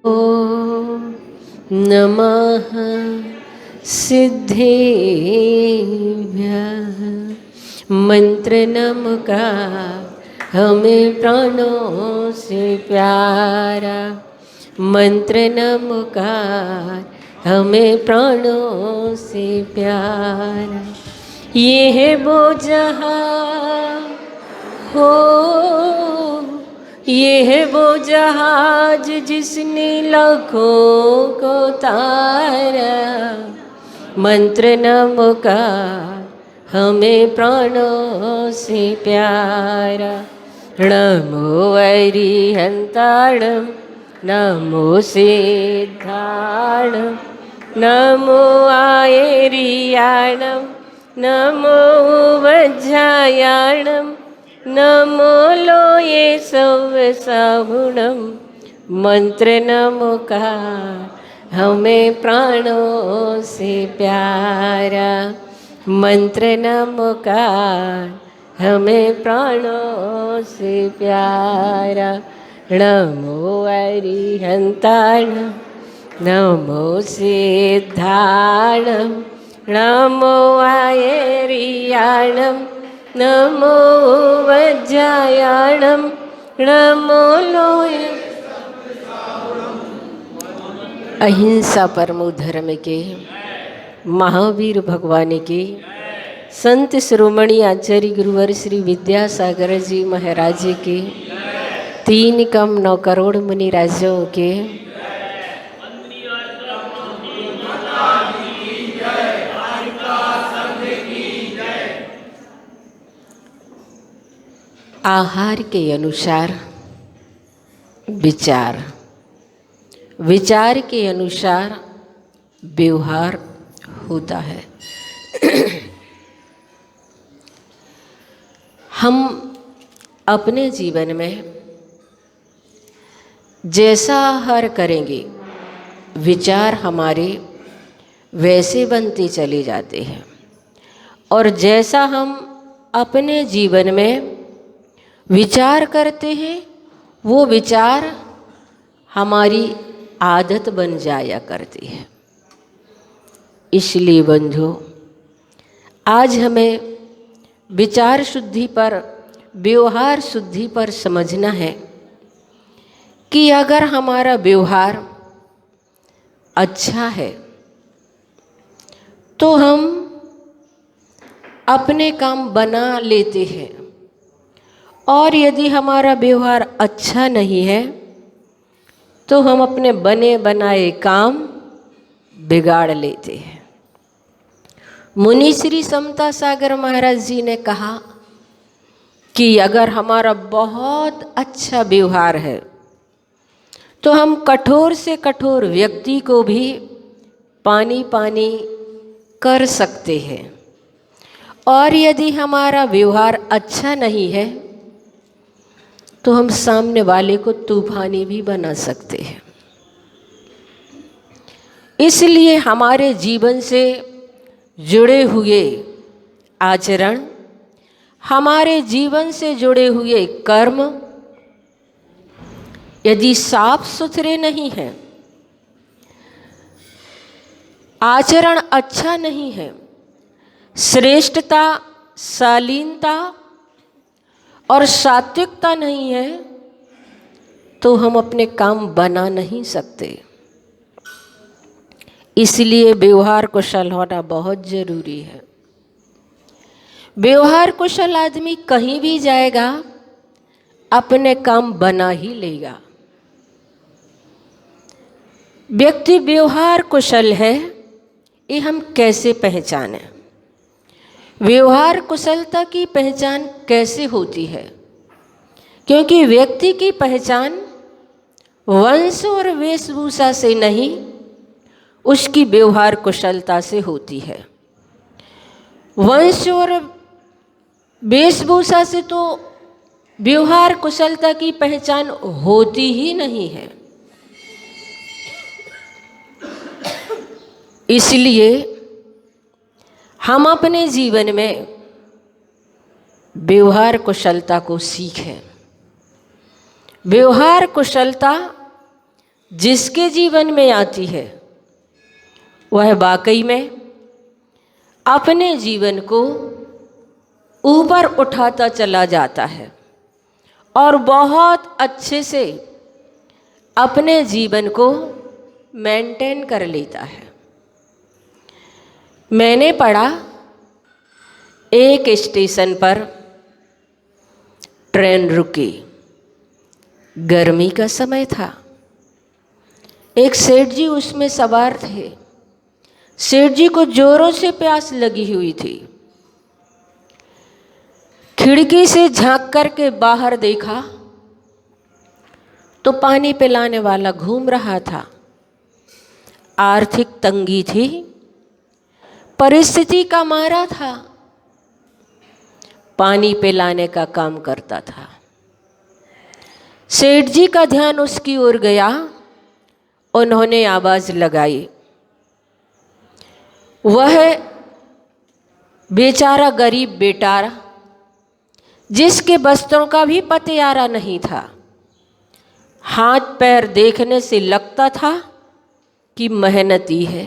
ॐ नमः सिद्धेभ्यः। मंत्र नम का हमें प्राणों से प्यारा, मंत्र नमकार हमें प्राणों से प्यारा। ये है वो जहाँ हो, ये है वो जहाज जिसने लाखों को तारा। मंत्र नमकार हमें प्राणों से प्यारा। नमो अरिहंताणं, नमो सिद्धाणं, नमो आयरियाणं, नमो वज्रायाणं, नमो लोये सवसागुणं। मंत्र नमकार हमें प्राणों से प्यारा, मंत्र नमकार हमें प्राणों से प्यारा। नमो अरिहंताणं, नमो सिद्धाणं, नमो आयरियाणं, नमो वज्रायाणं, नमो लोये। अहिंसा परमो धर्म के महावीर भगवान के संत शिरोमणि आचार्य गुरुवर श्री विद्यासागर जी महाराज के 3,9 करोड़ मुनि राजों के आहार के अनुसार विचार, विचार के अनुसार व्यवहार होता है। हम अपने जीवन में जैसा आहार करेंगे विचार हमारे वैसे बनते चले जाते हैं, और जैसा हम अपने जीवन में विचार करते हैं वो विचार हमारी आदत बन जाया करती है। इसलिए बंधुओं, आज हमें विचार शुद्धि पर, व्यवहार शुद्धि पर समझना है कि अगर हमारा व्यवहार अच्छा है तो हम अपने काम बना लेते हैं, और यदि हमारा व्यवहार अच्छा नहीं है तो हम अपने बने बनाए काम बिगाड़ लेते हैं। मुनि श्री समता सागर महाराज जी ने कहा कि अगर हमारा बहुत अच्छा व्यवहार है तो हम कठोर से कठोर व्यक्ति को भी पानी पानी कर सकते हैं, और यदि हमारा व्यवहार अच्छा नहीं है तो हम सामने वाले को तूफानी भी बना सकते हैं। इसलिए हमारे जीवन से जुड़े हुए आचरण, हमारे जीवन से जुड़े हुए कर्म यदि साफ सुथरे नहीं हैं, आचरण अच्छा नहीं है, श्रेष्ठता, शालीनता और सात्विकता नहीं है, तो हम अपने काम बना नहीं सकते। इसलिए व्यवहार कुशल होना बहुत जरूरी है। व्यवहार कुशल आदमी कहीं भी जाएगा अपने काम बना ही लेगा। व्यक्ति व्यवहार कुशल है, ये हम कैसे पहचानें? व्यवहार कुशलता की पहचान कैसे होती है? क्योंकि व्यक्ति की पहचान वंश और वेशभूषा से नहीं, उसकी व्यवहार कुशलता से होती है। वंश और वेशभूषा से तो व्यवहार कुशलता की पहचान होती ही नहीं है। इसलिए हम अपने जीवन में व्यवहार कुशलता को सीखें। व्यवहार कुशलता जिसके जीवन में आती है वह वाकई में अपने जीवन को ऊपर उठाता चला जाता है और बहुत अच्छे से अपने जीवन को मेंटेन कर लेता है। मैंने पढ़ा, एक स्टेशन पर ट्रेन रुकी, गर्मी का समय था। एक सेठ जी उसमें सवार थे। सेठ जी को जोरों से प्यास लगी हुई थी। खिड़की से झांक करके बाहर देखा तो पानी पिलाने वाला घूम रहा था। आर्थिक तंगी थी, परिस्थिति का मारा था, पानी पिलाने का काम करता था। सेठ जी का ध्यान उसकी ओर गया। उन्होंने आवाज लगाई। वह बेचारा गरीब बेटारा, जिसके वस्त्रों का भी पतियारा नहीं था, हाथ पैर देखने से लगता था कि मेहनती है।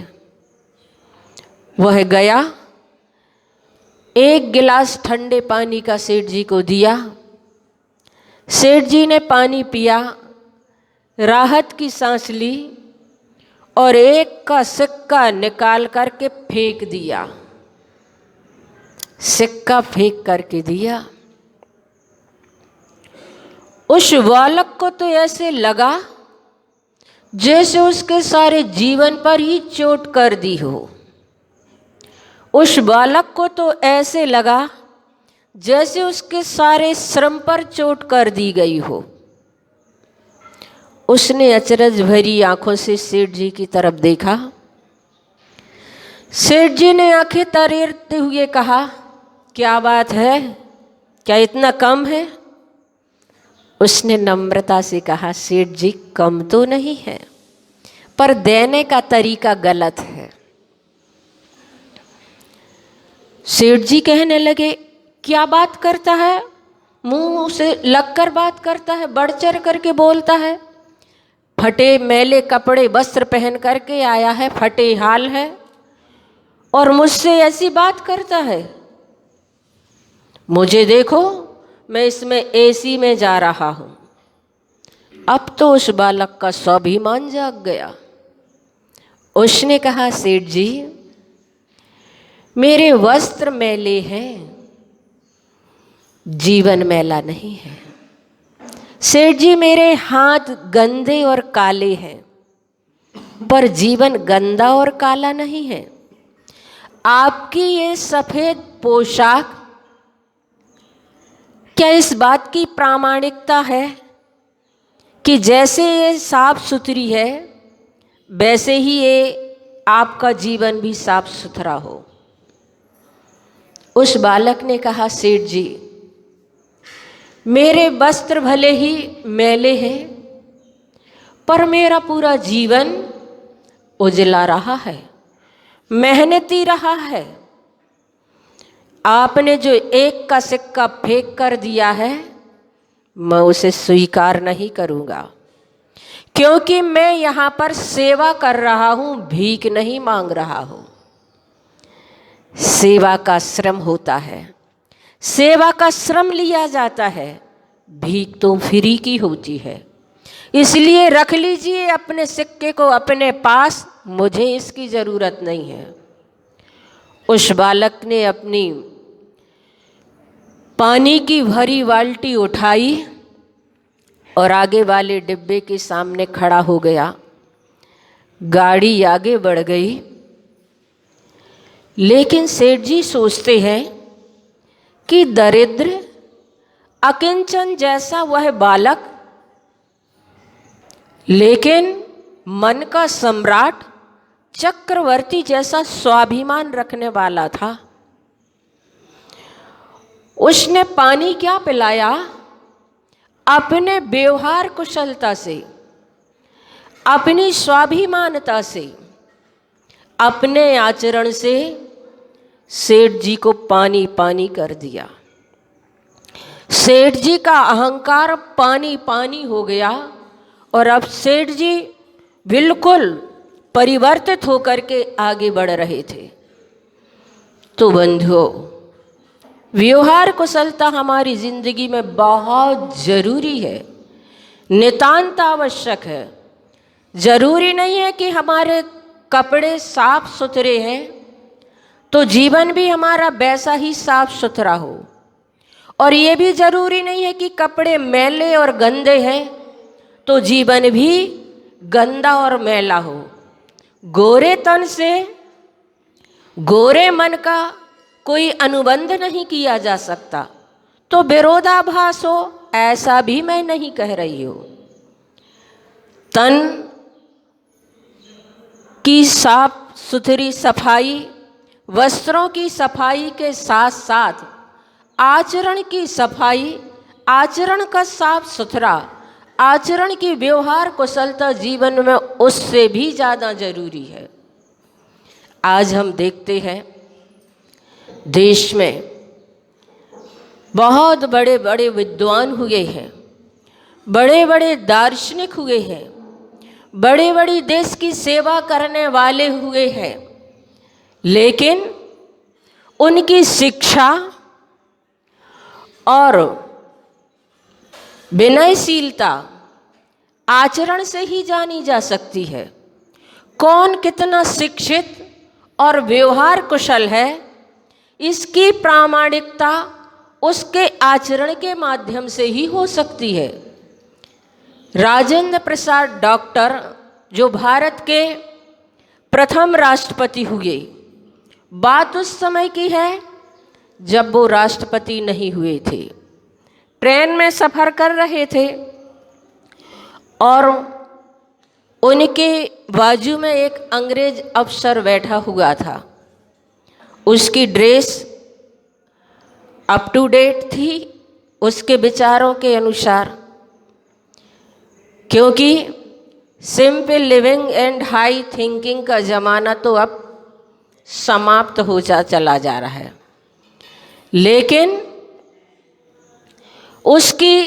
वह गया, एक गिलास ठंडे पानी का सेठ जी को दिया। सेठ जी ने पानी पिया, राहत की सांस ली और एक का सिक्का निकाल करके फेंक दिया। सिक्का फेंक करके दिया। उस बालक को तो ऐसे लगा जैसे उसके सारे जीवन पर ही चोट कर दी हो। उस बालक को तो ऐसे लगा जैसे उसके सारे श्रम पर चोट कर दी गई हो। उसने अचरज भरी आंखों से सेठ जी की तरफ देखा। सेठ जी ने आंखें तरेरते हुए कहा, क्या बात है, क्या इतना कम है? उसने नम्रता से कहा, सेठ जी कम तो नहीं है, पर देने का तरीका गलत है। सेठ जी कहने लगे, क्या बात करता है, मुंह से लगकर बात करता है, बढ़ चढ़ करके बोलता है। फटे मैले कपड़े वस्त्र पहन करके आया है, फटे हाल है, और मुझसे ऐसी बात करता है। मुझे देखो, मैं इसमें एसी में जा रहा हूं। अब तो उस बालक का स्वाभिमान जाग गया। उसने कहा, सेठ जी मेरे वस्त्र मैले हैं, जीवन मैला नहीं है। सेठ जी मेरे हाथ गंदे और काले हैं, पर जीवन गंदा और काला नहीं है। आपकी ये सफेद पोशाक क्या इस बात की प्रामाणिकता है कि जैसे ये साफ सुथरी है वैसे ही ये आपका जीवन भी साफ सुथरा हो? उस बालक ने कहा, सेठ जी मेरे वस्त्र भले ही मैले हैं, पर मेरा पूरा जीवन उजला रहा है, मेहनती रहा है। आपने जो एक का सिक्का फेंक कर दिया है, मैं उसे स्वीकार नहीं करूँगा, क्योंकि मैं यहाँ पर सेवा कर रहा हूँ, भीख नहीं मांग रहा हूँ। सेवा का श्रम होता है, सेवा का श्रम लिया जाता है, भीख तो फ्री की होती है। इसलिए रख लीजिए अपने सिक्के को अपने पास, मुझे इसकी ज़रूरत नहीं है। उस बालक ने अपनी पानी की भरी बाल्टी उठाई और आगे वाले डिब्बे के सामने खड़ा हो गया। गाड़ी आगे बढ़ गई, लेकिन सेठ जी सोचते हैं कि दरिद्र अकिंचन जैसा वह बालक, लेकिन मन का सम्राट चक्रवर्ती जैसा स्वाभिमान रखने वाला था। उसने पानी क्या पिलाया, अपने व्यवहार कुशलता से, अपनी स्वाभिमानता से, अपने आचरण से सेठ जी को पानी पानी कर दिया। सेठ जी का अहंकार पानी पानी हो गया और अब सेठ जी बिल्कुल परिवर्तित होकर के आगे बढ़ रहे थे। तो बंधुओं, व्यवहार कुशलता हमारी जिंदगी में बहुत जरूरी है, नितांत आवश्यक है। जरूरी नहीं है कि हमारे कपड़े साफ सुथरे हैं तो जीवन भी हमारा वैसा ही साफ सुथरा हो, और ये भी जरूरी नहीं है कि कपड़े मैले और गंदे हैं तो जीवन भी गंदा और मैला हो। गोरे तन से गोरे मन का कोई अनुबंध नहीं किया जा सकता, तो विरोधाभास हो ऐसा भी मैं नहीं कह रही हूँ। तन की साफ सुथरी सफाई, वस्त्रों की सफाई के साथ साथ आचरण की सफाई, आचरण का साफ सुथरा, आचरण की व्यवहार कुशलता जीवन में उससे भी ज़्यादा जरूरी है। आज हम देखते हैं देश में बहुत बड़े बड़े विद्वान हुए हैं, बड़े बड़े दार्शनिक हुए हैं, बड़े बड़ी देश की सेवा करने वाले हुए हैं, लेकिन उनकी शिक्षा और विनयशीलता आचरण से ही जानी जा सकती है। कौन कितना शिक्षित और व्यवहार कुशल है, इसकी प्रामाणिकता उसके आचरण के माध्यम से ही हो सकती है। राजेंद्र प्रसाद डॉक्टर जो भारत के प्रथम राष्ट्रपति हुए, बात उस समय की है जब वो राष्ट्रपति नहीं हुए थे। ट्रेन में सफ़र कर रहे थे और उनके बाजू में एक अंग्रेज अफसर बैठा हुआ था। उसकी ड्रेस अप टू डेट थी उसके विचारों के अनुसार, क्योंकि simple living and high thinking का ज़माना तो अब समाप्त हो चला जा रहा है, लेकिन उसकी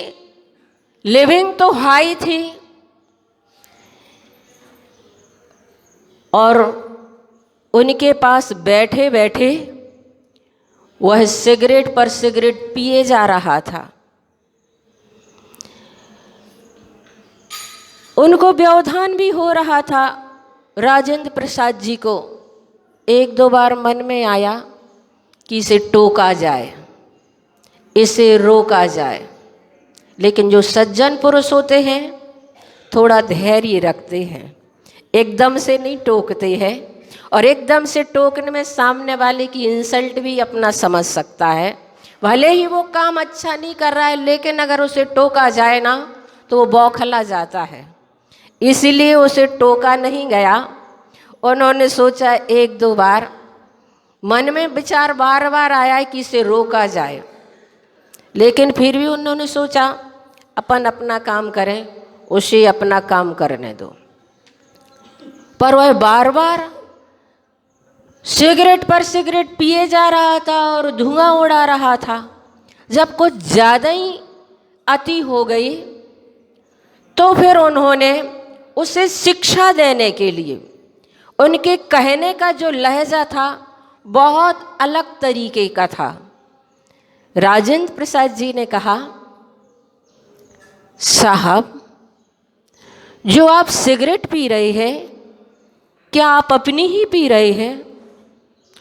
लिविंग तो हाई थी और उनके पास बैठे बैठे वह सिगरेट पर सिगरेट पिए जा रहा था। उनको व्यवधान भी हो रहा था। राजेंद्र प्रसाद जी को एक दो बार मन में आया कि इसे टोका जाए, इसे रोका जाए, लेकिन जो सज्जन पुरुष होते हैं थोड़ा धैर्य रखते हैं, एकदम से नहीं टोकते हैं, और एकदम से टोकने में सामने वाले की इंसल्ट भी अपना समझ सकता है। भले ही वो काम अच्छा नहीं कर रहा है, लेकिन अगर उसे टोका जाए ना तो वो बौखला जाता है, इसीलिए उसे टोका नहीं गया। उन्होंने सोचा एक दो बार, मन में विचार बार बार आया कि इसे रोका जाए, लेकिन फिर भी उन्होंने सोचा अपन अपना काम करें, उसे अपना काम करने दो। पर वह बार बार सिगरेट पर सिगरेट पिए जा रहा था और धुआं उड़ा रहा था। जब कुछ ज़्यादा ही अति हो गई तो फिर उन्होंने उसे शिक्षा देने के लिए, उनके कहने का जो लहजा था बहुत अलग तरीके का था। राजेंद्र प्रसाद जी ने कहा, साहब जो आप सिगरेट पी रहे हैं क्या आप अपनी ही पी रहे हैं?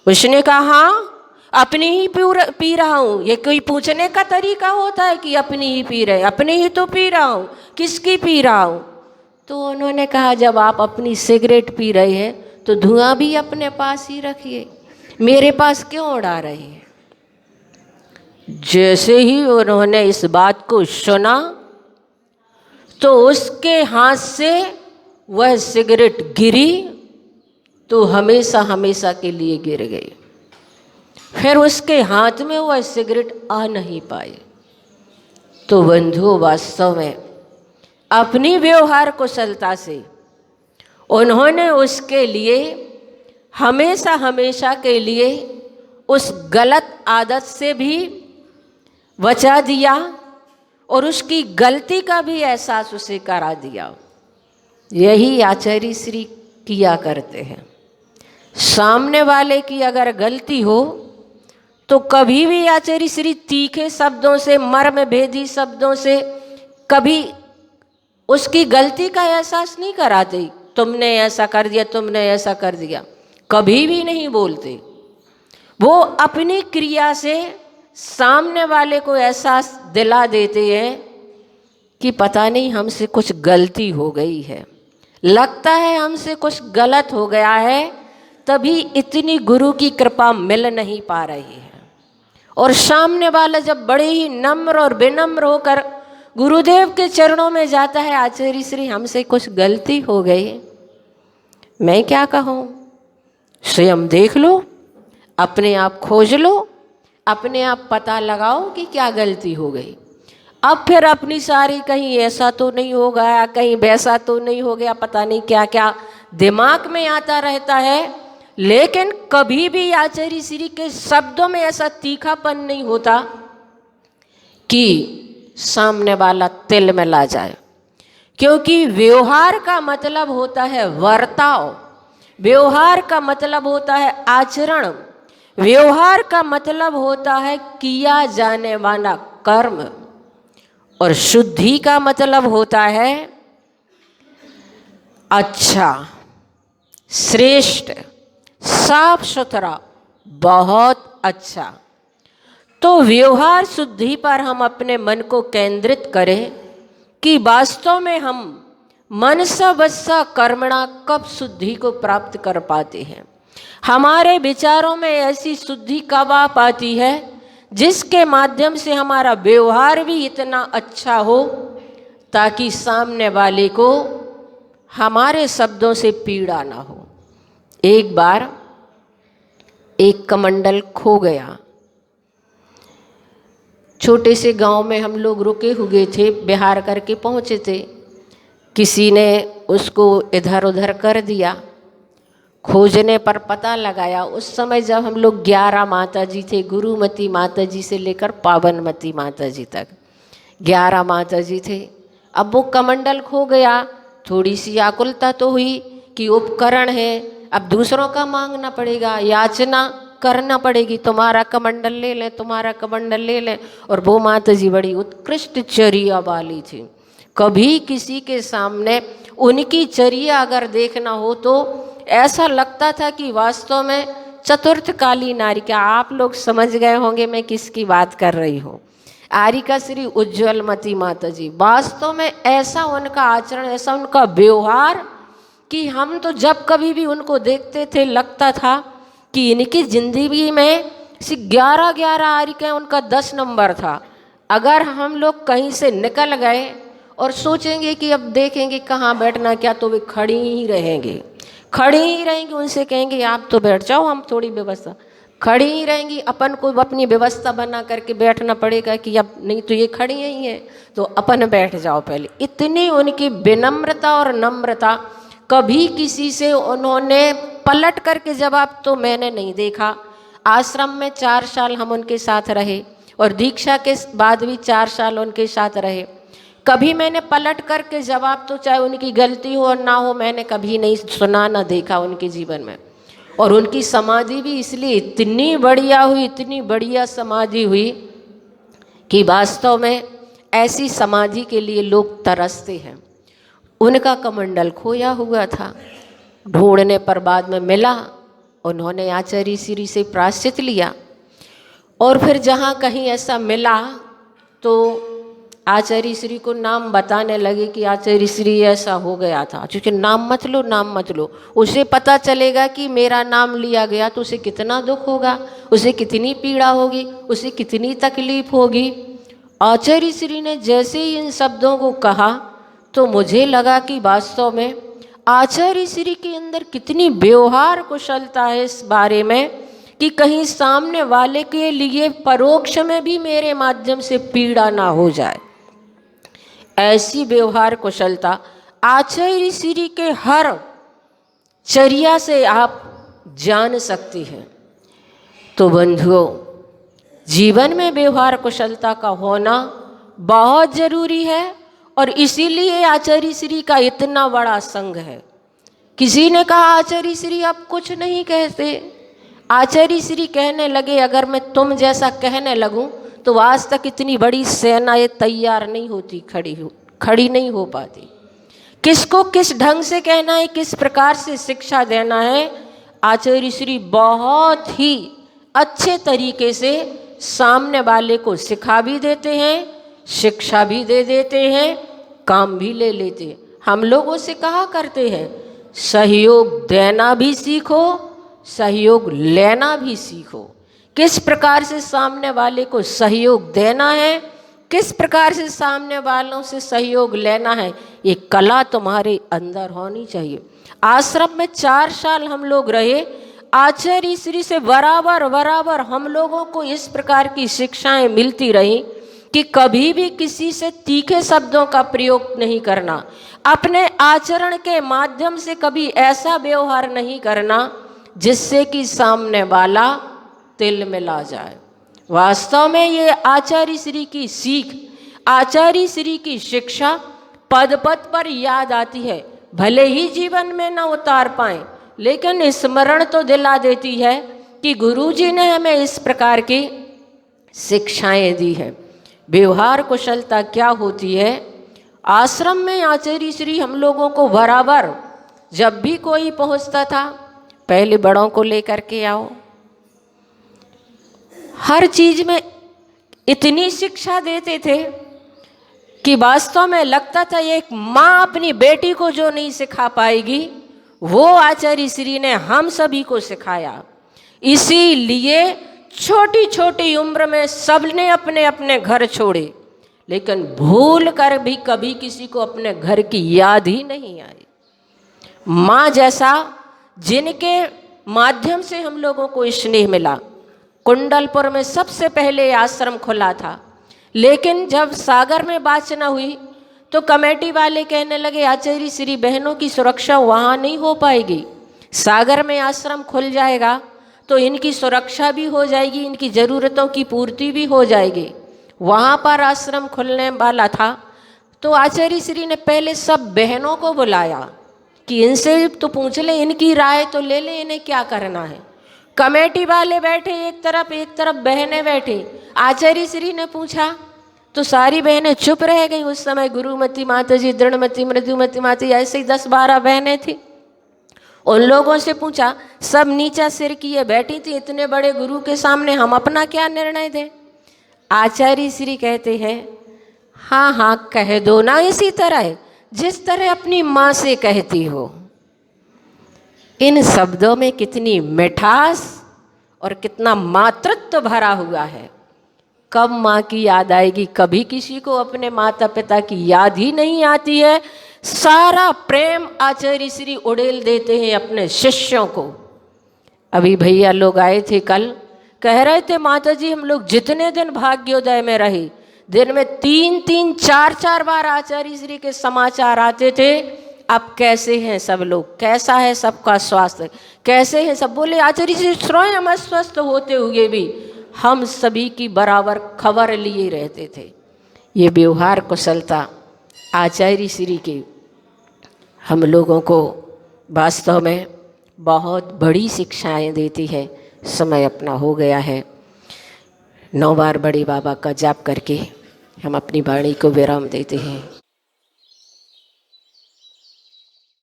उसने कहा हाँ अपनी ही पी रहा हूँ। ये कोई पूछने का तरीका होता है कि अपनी ही पी रहे? अपनी ही तो पी रहा हूँ, किसकी पी रहा हूँ? तो उन्होंने कहा जब आप अपनी सिगरेट पी रहे हैं तो धुआं भी अपने पास ही रखिए, मेरे पास क्यों उड़ा रहे हैं? जैसे ही उन्होंने इस बात को सुना तो उसके हाथ से वह सिगरेट गिरी तो हमेशा हमेशा के लिए गिर गई। फिर उसके हाथ में वह सिगरेट आ नहीं पाई। तो बंधुओं, वास्तव में अपनी व्यवहार कुशलता से उन्होंने उसके लिए हमेशा हमेशा के लिए उस गलत आदत से भी बचा दिया और उसकी गलती का भी एहसास उसे करा दिया। यही आचार्य श्री किया करते हैं। सामने वाले की अगर गलती हो तो कभी भी आचार्य श्री तीखे शब्दों से, मर्म भेदी शब्दों से कभी उसकी गलती का एहसास नहीं कराते। तुमने ऐसा कर दिया, तुमने ऐसा कर दिया, कभी भी नहीं बोलते। वो अपनी क्रिया से सामने वाले को एहसास दिला देते हैं कि पता नहीं हमसे कुछ गलती हो गई है, लगता है हमसे कुछ गलत हो गया है, तभी इतनी गुरु की कृपा मिल नहीं पा रही है। और सामने वाला जब बड़े ही नम्र और विनम्र होकर गुरुदेव के चरणों में जाता है, आचार्य श्री हमसे कुछ गलती हो गई, मैं क्या कहूँ, स्वयं देख लो, अपने आप खोज लो, अपने आप पता लगाओ कि क्या गलती हो गई। अब फिर अपनी सारी कहीं ऐसा तो नहीं हो गया, कहीं वैसा तो नहीं हो गया, पता नहीं क्या क्या दिमाग में आता रहता है। लेकिन कभी भी आचार्य श्री के शब्दों में ऐसा तीखापन नहीं होता कि सामने वाला तिल में ला जाए, क्योंकि व्यवहार का मतलब होता है वर्ताव, व्यवहार का मतलब होता है आचरण, व्यवहार का मतलब होता है किया जाने वाला कर्म, और शुद्धि का मतलब होता है अच्छा, श्रेष्ठ, साफ सुथरा, बहुत अच्छा। तो व्यवहार शुद्धि पर हम अपने मन को केंद्रित करें कि वास्तव में हम मनसा वस्सा कर्मणा कब शुद्धि को प्राप्त कर पाते हैं। हमारे विचारों में ऐसी शुद्धि कब आ पाती है जिसके माध्यम से हमारा व्यवहार भी इतना अच्छा हो ताकि सामने वाले को हमारे शब्दों से पीड़ा ना हो। एक बार एक कमंडल खो गया। छोटे से गांव में हम लोग रुके हुए थे, बिहार करके पहुँचे थे। किसी ने उसको इधर उधर कर दिया, खोजने पर पता लगाया। उस समय जब हम लोग 11 माता जी थे, गुरुमती माता जी से लेकर पावनमती माता जी तक 11 माता जी थे। अब वो कमंडल खो गया, थोड़ी सी आकुलता तो हुई कि उपकरण है, अब दूसरों का मांगना पड़ेगा, याचना करना पड़ेगी, तुम्हारा कमंडल ले लें, तुम्हारा कमंडल ले लें। और वो माता जी बड़ी उत्कृष्ट चर्या वाली थी, कभी किसी के सामने उनकी चर्या अगर देखना हो तो ऐसा लगता था कि वास्तव में चतुर्थ काली नारी, क्या आप लोग समझ गए होंगे मैं किसकी बात कर रही हूँ। आरिका श्री उज्ज्वलमती माता जी, वास्तव में ऐसा उनका आचरण, ऐसा उनका व्यवहार कि हम तो जब कभी भी उनको देखते थे लगता था कि इनकी जिंदगी में से 11 आरिका उनका 10 नंबर था। अगर हम लोग कहीं से निकल गए और सोचेंगे कि अब देखेंगे कहाँ बैठना क्या, तो वे खड़ी ही रहेंगे, खड़ी ही रहेंगी। उनसे कहेंगे आप तो बैठ जाओ, हम थोड़ी व्यवस्था, खड़ी ही रहेंगी। अपन को अपनी व्यवस्था बना करके बैठना पड़ेगा कि अब नहीं तो ये खड़ी ही है, तो अपन बैठ जाओ पहले। इतनी उनकी विनम्रता और नम्रता, कभी किसी से उन्होंने पलट करके जवाब तो मैंने नहीं देखा। आश्रम में 4 साल हम उनके साथ रहे और दीक्षा के बाद भी 4 साल उनके साथ रहे। कभी मैंने पलट करके जवाब तो चाहे उनकी गलती हो और ना हो, मैंने कभी नहीं सुना ना देखा उनके जीवन में। और उनकी समाधि भी इसलिए इतनी बढ़िया हुई, इतनी बढ़िया समाधि हुई कि वास्तव में ऐसी समाधि के लिए लोग तरसते हैं। उनका कमंडल खोया हुआ था, ढूंढने पर बाद में मिला। उन्होंने आचार्य श्री से प्रायश्चित लिया और फिर जहाँ कहीं ऐसा मिला तो आचार्य श्री को नाम बताने लगे कि आचार्य श्री ऐसा हो गया था। क्योंकि नाम मत लो, नाम मत लो, उसे पता चलेगा कि मेरा नाम लिया गया तो उसे कितना दुख होगा, उसे कितनी पीड़ा होगी, उसे कितनी तकलीफ होगी। आचार्य श्री ने जैसे ही इन शब्दों को कहा तो मुझे लगा कि वास्तव में आचार्य श्री के अंदर कितनी व्यवहार कुशलता है इस बारे में कि कहीं सामने वाले के लिए परोक्ष में भी मेरे माध्यम से पीड़ा ना हो जाए। ऐसी व्यवहार कुशलता आचार्य श्री के हर चर्या से आप जान सकती हैं। तो बंधुओं, जीवन में व्यवहार कुशलता का होना बहुत ज़रूरी है और इसीलिए आचार्य श्री का इतना बड़ा संघ है। किसी ने कहा आचार्य श्री आप कुछ नहीं कहते, आचार्य श्री कहने लगे अगर मैं तुम जैसा कहने लगूं तो आज तक इतनी बड़ी सेनाएं तैयार नहीं होती, खड़ी नहीं हो पाती। किसको किस ढंग से कहना है, किस प्रकार से शिक्षा देना है, आचार्य श्री बहुत ही अच्छे तरीके से सामने वाले को सिखा भी देते हैं, शिक्षा भी दे देते हैं, काम भी ले लेते हैं। हम लोगों से कहा करते हैं सहयोग देना भी सीखो, सहयोग लेना भी सीखो। किस प्रकार से सामने वाले को सहयोग देना है, किस प्रकार से सामने वालों से सहयोग लेना है, ये कला तुम्हारे अंदर होनी चाहिए। आश्रम में 4 साल हम लोग रहे, आचार्य श्री से बराबर हम लोगों को इस प्रकार की शिक्षाएं मिलती रही कि कभी भी किसी से तीखे शब्दों का प्रयोग नहीं करना, अपने आचरण के माध्यम से कभी ऐसा व्यवहार नहीं करना जिससे कि सामने वाला तिल मिला जाए। वास्तव में ये आचार्य श्री की सीख, आचार्य श्री की शिक्षा पद पद पर याद आती है। भले ही जीवन में न उतार पाएं, लेकिन स्मरण तो दिला देती है कि गुरुजी ने हमें इस प्रकार की शिक्षाएं दी है। व्यवहार कुशलता क्या होती है? आश्रम में आचार्य श्री हम लोगों को बराबर जब भी कोई पहुंचता था पहले बड़ों को लेकर के आओ, हर चीज में इतनी शिक्षा देते थे कि वास्तव में लगता था एक माँ अपनी बेटी को जो नहीं सिखा पाएगी वो आचार्य श्री ने हम सभी को सिखाया। इसीलिए छोटी छोटी उम्र में सबने अपने अपने घर छोड़े, लेकिन भूल कर भी कभी किसी को अपने घर की याद ही नहीं आई। माँ जैसा जिनके माध्यम से हम लोगों को स्नेह मिला। कुंडलपुर में सबसे पहले आश्रम खुला था, लेकिन जब सागर में बात न हुई तो कमेटी वाले कहने लगे आचार्य श्री बहनों की सुरक्षा वहाँ नहीं हो पाएगी, सागर में आश्रम खुल जाएगा तो इनकी सुरक्षा भी हो जाएगी, इनकी ज़रूरतों की पूर्ति भी हो जाएगी। वहाँ पर आश्रम खुलने वाला था तो आचार्य श्री ने पहले सब बहनों को बुलाया कि इनसे तो पूछ ले, इनकी राय तो ले ले, इन्हें क्या करना है। कमेटी वाले बैठे एक तरफ बहनें बैठी। आचार्य श्री ने पूछा तो सारी बहनें चुप रह गई। उस समय गुरुमती माता जी, दृढ़मती, मृदुमती माता जी, ऐसे ही 10-12 बहनें थी। उन लोगों से पूछा, सब नीचा सिर किए बैठी थी, इतने बड़े गुरु के सामने हम अपना क्या निर्णय दें। आचार्य श्री कहते हैं हाँ कह दो ना, इसी तरह जिस तरह अपनी माँ से कहती हो। इन शब्दों में कितनी मिठास और कितना मातृत्व भरा हुआ है। कब माँ की याद आएगी? कभी किसी को अपने माता पिता की याद ही नहीं आती है। सारा प्रेम आचार्य श्री उड़ेल देते हैं अपने शिष्यों को। अभी भैया लोग आए थे कल, कह रहे थे माता जी हम लोग जितने दिन भाग्योदय में रहे, दिन में 3-3, 4-4 बार आचार्य श्री के समाचार आते थे। अब कैसे हैं सब लोग, कैसा है सबका स्वास्थ्य, कैसे हैं सब। बोले आचार्य श्री स्वयं अस्वस्थ होते हुए भी हम सभी की बराबर खबर लिए रहते थे। ये व्यवहार कुशलता आचार्य श्री की हम लोगों को वास्तव में बहुत बड़ी शिक्षाएं देती है। समय अपना हो गया है। 9 बार बड़े बाबा का जाप करके हम अपनी वाणी को विराम देते हैं।